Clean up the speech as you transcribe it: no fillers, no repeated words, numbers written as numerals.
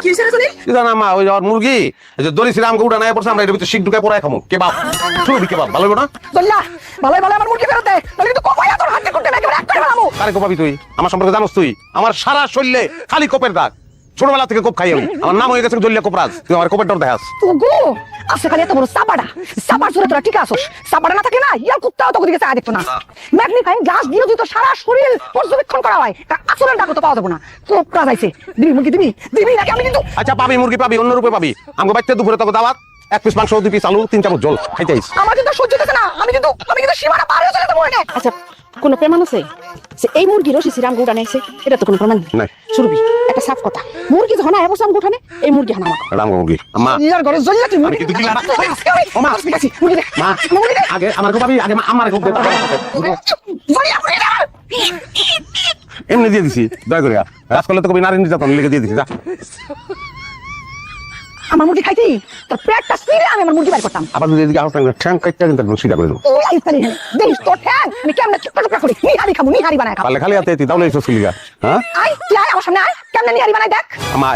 কি হইছে রে জলিল? কি জানা মা ওই আর মুরগি এই যে দড়ি সিরাম গৌড়া নাই পড়ছে আমরা এর ভিতরে শিক ঢুকায় পড়ায় খামু কেবাব শুরু কেবাব ভালো না জল্লা ভালো ভালো আমার মুরগি ফেরত দে তাহলে কিন্তু কোপাইয়া তোর হাতে করতে একেবারে এক করে ফেলামু। কারে কোপাবি তুই আমার সম্পর্কে জানোস তুই আমার সারা শরীরে খালি কোপের দাগ ছোটবেলা থেকে কোপ খাই আমি আমার নাম হয়ে গেছে জলিয়া কোপরাজ তুই আমার কোপের ডর দেখাস ওগো আছে খালি এত বড় সাবাড়া সাবার জোরে তোরা ঠিক আছস সাবাড়া না থাকে না ইয়ার কুত্তাও তো ওদিকে চায় দেখতো না ম্যাগনিফাইং গ্লাস দিয়ে যদি তো সারা শরীর পর্যবেক্ষণ করা হয় তা আসলের ডাকো তো পাওয়া যাবে না কোপরা যাইছে দিবি মুরগি দিবি নাকি আমি কিন্তু আচ্ছা পাবি মুরগি পাবি অন্য রূপে পাবি আমাকে বাইতে দুপুরে তোকে দাওয়াত 1 পিস মাংস 2 পিস আলু 3 চামচ জল খাইতে আইস আমার কিন্তু সহ্য হচ্ছে না আমি কিন্তু সীমানা পার হয়ে চলে যাবো এনে। আচ্ছা কোনো প্রমাণ আছে যে এই মুরগি রশি শ্রীরাম গৌড়া নেছে? এটা তো কোনো প্রমাণ নাই। সুরবি একটা সাফ কথা, মুরগি যখন আয় বসলাম গোঠানে এই মুরগি হানা আমার। রাম মুরগি আম্মা ইয়ার ঘরে জল্লা তুই মুরগি কিন্তু দিলা না। ওমা মুরগি দে মা মুরগি দে আগে আমার কোপাবি আগে আমার কোপ দে জল্লা মুরগি দে এমনি দিয়ে দিছি দয়া করে রাজ করলে তো কবি নারী নির্যাতন লিখে দিয়ে দিছি যা আমার মুরগি খাইতি তোর পেটটা ছিঁড়ে আমি আমার মুরগি বাইর করতাম। আবার যদি এদিকে আওয়াজ ঠ্যাং কাটতে কিন্তু একদম সিধা করে দেবো ওই আইতালি দেখিস তোর ঠ্যাং আমি কেমনে টুকরা করি নিহারি খাবো নিহারি বানায় খাবো। পারলে খালি হাতে তাহলে এই সব হ্যাঁ আয় তুই আয় আমার সামনে আয় কেমনে নিহারি বানায় দেখ। আমার